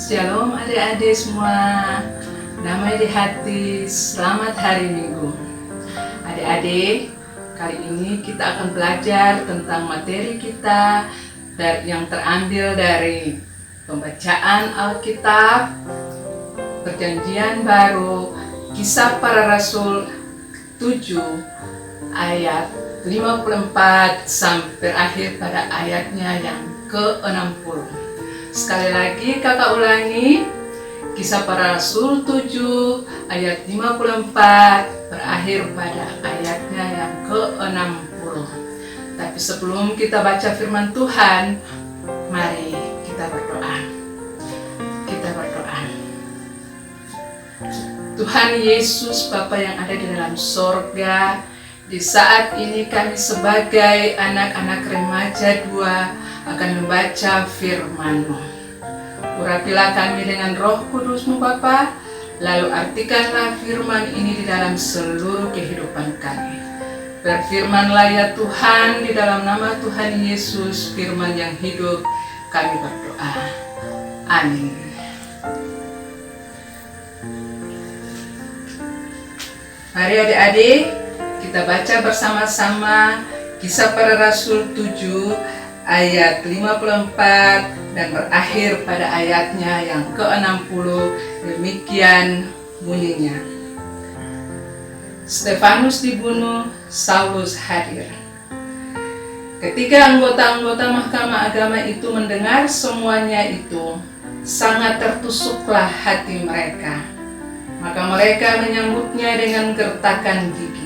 Shalom adik-adik semua, damai di hati, selamat hari Minggu. Adik-adik, kali ini kita akan belajar tentang materi kita yang terambil dari pembacaan Alkitab, Perjanjian Baru, Kisah Para Rasul 7 ayat 54 sampai akhir pada ayatnya yang ke-60. Sekali lagi kakak ulangi, Kisah Para Rasul 7 ayat 54 berakhir pada ayatnya yang ke-60. Tapi sebelum kita baca firman Tuhan, mari kita berdoa. Kita berdoa. Tuhan Yesus, Bapa yang ada di dalam sorga, di saat ini kami sebagai anak-anak remaja 2 akan membaca firman-Mu. Urapilah kami dengan Roh Kudus-Mu Bapa, lalu artikanlah firman ini di dalam seluruh kehidupan kami. Berfirmanlah ya Tuhan, di dalam nama Tuhan Yesus, firman yang hidup, kami berdoa. Amin. Mari adik-adik, kita baca bersama-sama Kisah Para Rasul 7 ayat 54 dan berakhir pada ayatnya yang ke-60. Demikian bunyinya. Stefanus dibunuh, Saulus hadir. Ketika anggota-anggota Mahkamah Agama itu mendengar semuanya itu, sangat tertusuklah hati mereka. Maka mereka menyambutnya dengan gertakan gigi.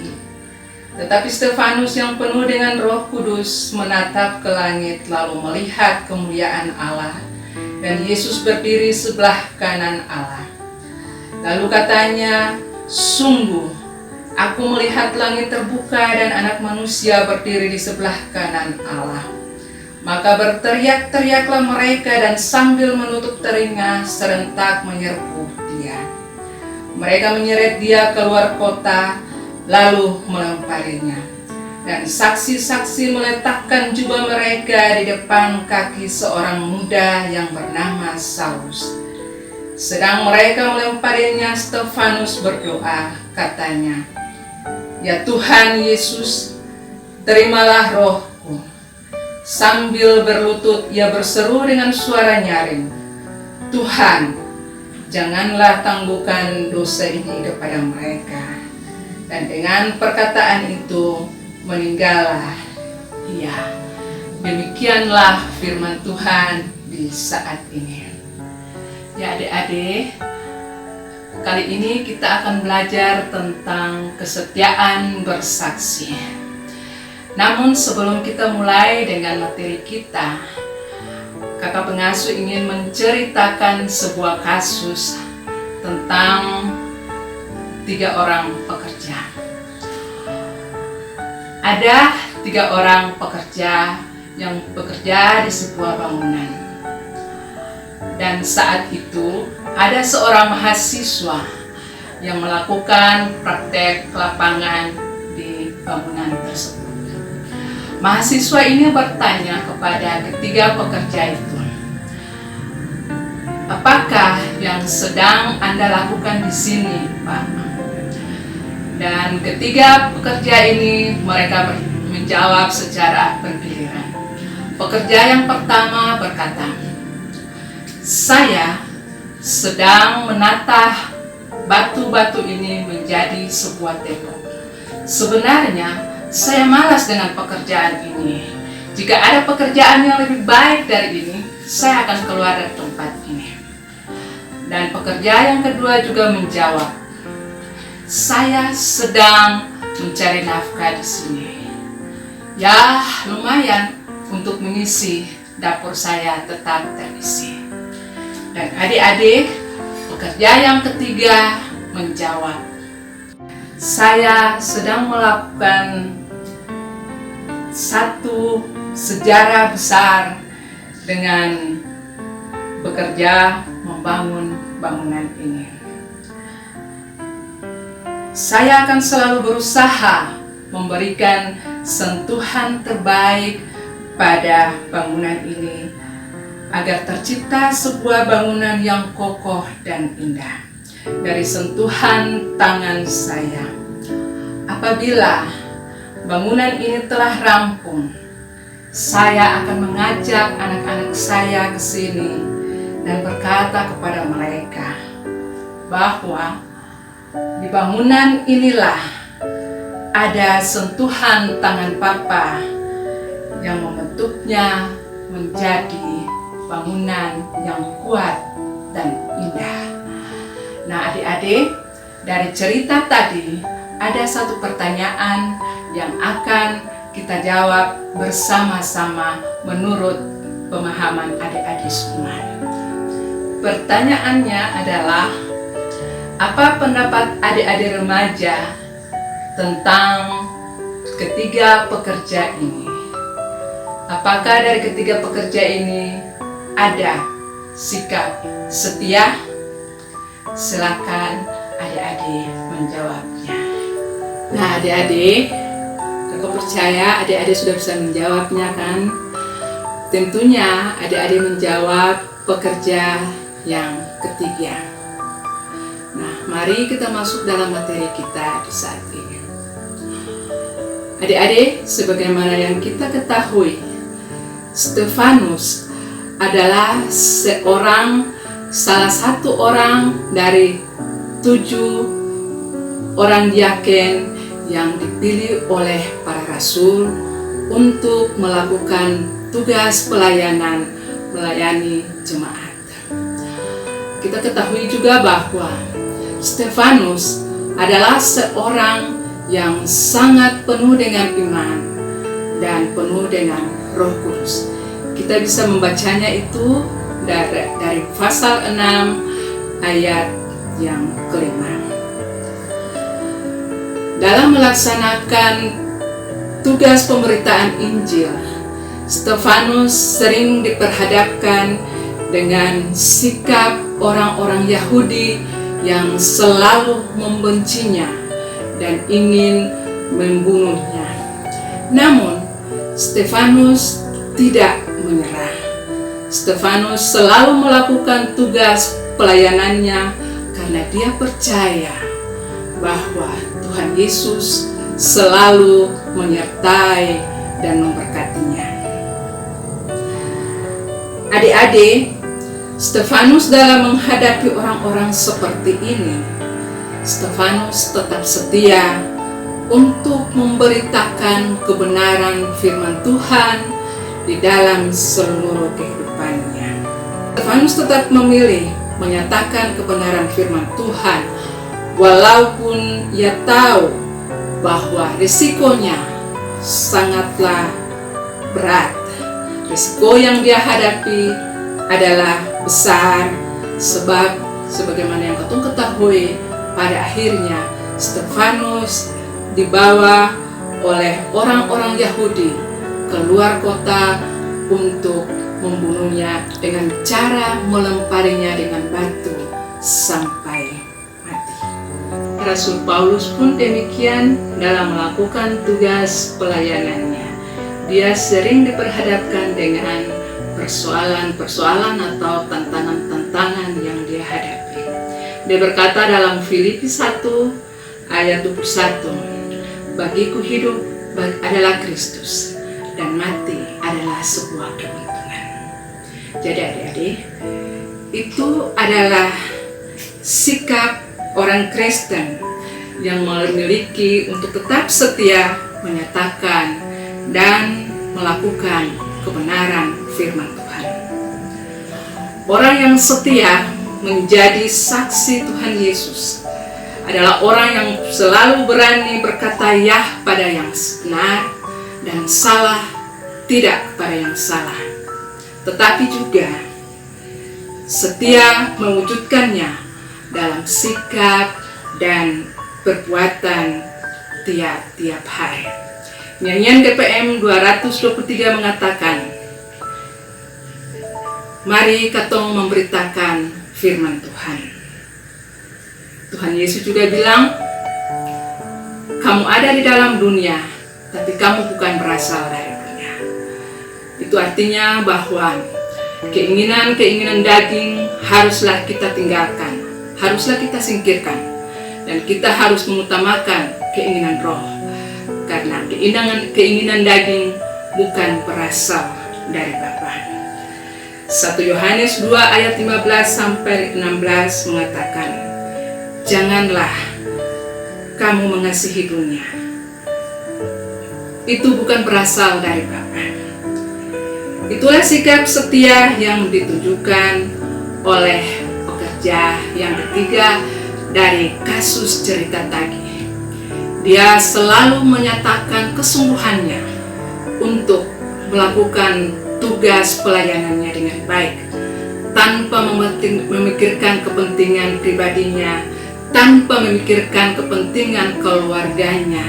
Tetapi Stefanus yang penuh dengan Roh Kudus menatap ke langit lalu melihat kemuliaan Allah dan Yesus berdiri sebelah kanan Allah. Lalu katanya, "Sungguh, aku melihat langit terbuka dan Anak Manusia berdiri di sebelah kanan Allah." Maka berteriak-teriaklah mereka dan sambil menutup telinga serentak menyerbu dia. Mereka menyeret dia keluar kota lalu melemparinya. Dan saksi-saksi meletakkan jubah mereka di depan kaki seorang muda yang bernama Saulus. Sedang mereka melemparinya, Stefanus berdoa, katanya, "Ya Tuhan Yesus, terimalah rohku." Sambil berlutut ia berseru dengan suara nyaring, "Tuhan, janganlah tangguhkan dosa ini kepada mereka." Dan dengan perkataan itu meninggallah ia. Demikianlah firman Tuhan di saat ini. Ya adik-adik, kali ini kita akan belajar tentang kesetiaan bersaksi. Namun sebelum kita mulai dengan materi kita, kakak pengasuh ingin menceritakan sebuah kasus tentang 3 orang pekerja. Ada 3 orang pekerja yang bekerja di sebuah bangunan. Dan saat itu ada seorang mahasiswa yang melakukan praktek lapangan di bangunan tersebut. Mahasiswa ini bertanya kepada ketiga pekerja itu, "Apakah yang sedang Anda lakukan di sini, Pak?" Dan ketiga pekerja ini mereka menjawab secara bergiliran. Pekerja yang pertama berkata, "Saya sedang menata batu-batu ini menjadi sebuah tembok. Sebenarnya saya malas dengan pekerjaan ini. Jika ada pekerjaan yang lebih baik dari ini, saya akan keluar dari tempat ini." Dan pekerja yang kedua juga menjawab, "Saya sedang mencari nafkah di sini. Ya, lumayan untuk mengisi dapur saya tetap terisi." Dan adik-adik, pekerja yang ketiga menjawab, "Saya sedang melakukan satu sejarah besar dengan bekerja membangun bangunan ini. Saya akan selalu berusaha memberikan sentuhan terbaik pada bangunan ini agar tercipta sebuah bangunan yang kokoh dan indah dari sentuhan tangan saya. Apabila bangunan ini telah rampung, saya akan mengajak anak-anak saya ke sini dan berkata kepada mereka bahwa di bangunan inilah ada sentuhan tangan Bapa yang membentuknya menjadi bangunan yang kuat dan indah. Nah, adik-adik, dari cerita tadi ada satu pertanyaan yang akan kita jawab bersama-sama menurut pemahaman adik-adik semua. Pertanyaannya adalah, apa pendapat adik-adik remaja tentang ketiga pekerja ini? Apakah dari ketiga pekerja ini ada sikap setia? Silakan adik-adik menjawabnya. Nah, adik-adik, aku percaya adik-adik sudah bisa menjawabnya kan? Tentunya adik-adik menjawab pekerja yang ketiga. Nah, mari kita masuk dalam materi kita di saat ini. Adik-adik, sebagaimana yang kita ketahui, Stefanus adalah salah satu orang dari 7 orang diaken yang dipilih oleh para rasul untuk melakukan tugas pelayanan melayani jemaat. Kita ketahui juga bahwa Stefanus adalah seorang yang sangat penuh dengan iman dan penuh dengan Roh Kudus. Kita bisa membacanya itu dari pasal 6 ayat yang kelima. Dalam melaksanakan tugas pemberitaan Injil, Stefanus sering diperhadapkan dengan sikap orang-orang Yahudi yang selalu membencinya dan ingin membunuhnya. Namun, Stefanus tidak menyerah. Stefanus selalu melakukan tugas pelayanannya karena dia percaya bahwa Tuhan Yesus selalu menyertai dan memberkatinya. Adik-adik, Stefanus dalam menghadapi orang-orang seperti ini, Stefanus tetap setia untuk memberitakan kebenaran firman Tuhan di dalam seluruh kehidupannya. Stefanus tetap memilih menyatakan kebenaran firman Tuhan walaupun ia tahu bahwa risikonya sangatlah berat. Risiko yang dia hadapi adalah besar, sebab sebagaimana yang kita ketahui, pada akhirnya Stefanus dibawa oleh orang-orang Yahudi keluar kota untuk membunuhnya dengan cara melemparinya dengan batu sampai mati. Rasul Paulus pun demikian dalam melakukan tugas pelayanannya. Dia sering diperhadapkan dengan persoalan-persoalan atau tantangan-tantangan yang dia hadapi. Dia berkata dalam Filipi 1 ayat 21, bagiku hidup adalah Kristus dan mati adalah sebuah keuntungan. Jadi adik-adik, itu adalah sikap orang Kristen yang memiliki untuk tetap setia menyatakan dan melakukan kebenaran firman Tuhan. Orang yang setia menjadi saksi Tuhan Yesus adalah orang yang selalu berani berkata ya pada yang benar dan salah tidak kepada yang salah, tetapi juga setia mewujudkannya dalam sikap dan perbuatan tiap-tiap hari. Nyanyian GPM 223 mengatakan, mari katong memberitakan firman Tuhan. Tuhan Yesus juga bilang, kamu ada di dalam dunia, tapi kamu bukan berasal dari dunia. Itu artinya bahwa Keinginan-keinginan daging haruslah kita tinggalkan, haruslah kita singkirkan, dan kita harus mengutamakan keinginan roh, karena keinginan daging bukan berasal dari Bapa. 1 Yohanes 2 ayat 15-16 mengatakan, janganlah kamu mengasihi dunia, itu bukan berasal dari Bapa. Itulah sikap setia yang ditunjukkan oleh pekerja yang ketiga dari kasus cerita tagih. Dia selalu menyatakan kesungguhannya untuk melakukan tugas pelayanannya dengan baik, tanpa memikirkan kepentingan pribadinya, tanpa memikirkan kepentingan keluarganya,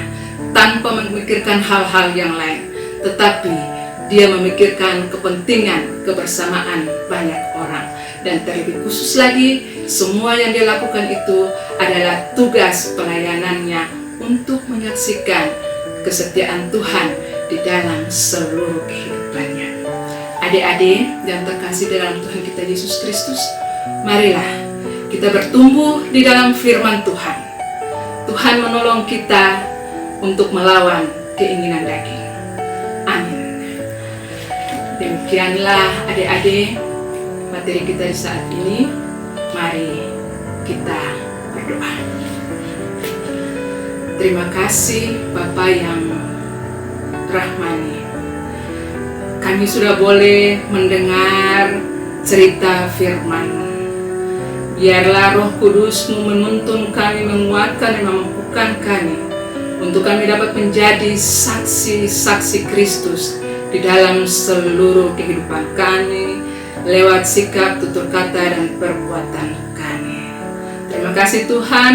tanpa memikirkan hal-hal yang lain, tetapi dia memikirkan kepentingan kebersamaan banyak orang. Dan terlebih khusus lagi, semua yang dia lakukan itu adalah tugas pelayanannya untuk menyaksikan kesetiaan Tuhan di dalam seluruh kehidupannya. Adik-adik yang terkasih dalam Tuhan kita Yesus Kristus, marilah kita bertumbuh di dalam firman Tuhan. Tuhan menolong kita untuk melawan keinginan daging. Amin. Demikianlah adik-adik materi kita di saat ini. Mari kita berdoa. Terima kasih Bapa yang rahmani. Kami sudah boleh mendengar cerita firman-Mu. Biarlah Roh Kudus-Mu menuntun kami, menguatkan dan memampukan kami untuk kami dapat menjadi saksi-saksi Kristus di dalam seluruh kehidupan kami, lewat sikap, tutur kata, dan perbuatan kami. Terima kasih Tuhan,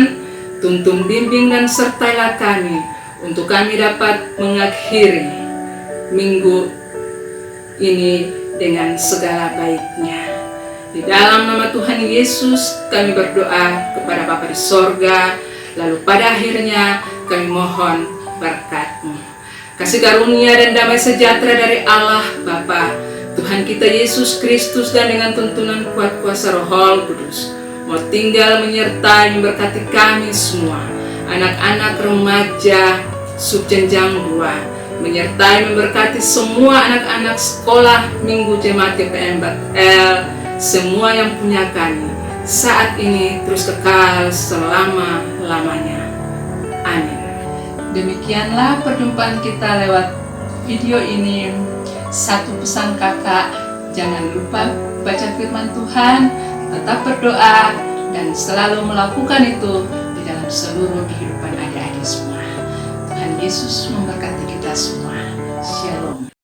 tuntun, bimbing, dan sertailah kami untuk kami dapat mengakhiri minggu ini dengan segala baiknya. Di dalam nama Tuhan Yesus kami berdoa kepada Bapa di sorga, lalu pada akhirnya kami mohon berkat-Mu. Kasih karunia dan damai sejahtera dari Allah Bapa, Tuhan kita Yesus Kristus, dan dengan tuntunan kuat kuasa Roh Kudus mau tinggal menyertai memberkati kami semua, anak-anak remaja subjenjang 2, menyertai memberkati semua anak-anak sekolah minggu jemaat GPM Batel, semua yang punya kami saat ini terus kekal selama-lamanya. Amin. Demikianlah perjumpaan kita lewat video ini. Satu pesan kakak, jangan lupa baca firman Tuhan, tetap berdoa, dan selalu melakukan itu di dalam seluruh kehidupan adik-adik semua. Tuhan Yesus memberkati kita semua. Shalom.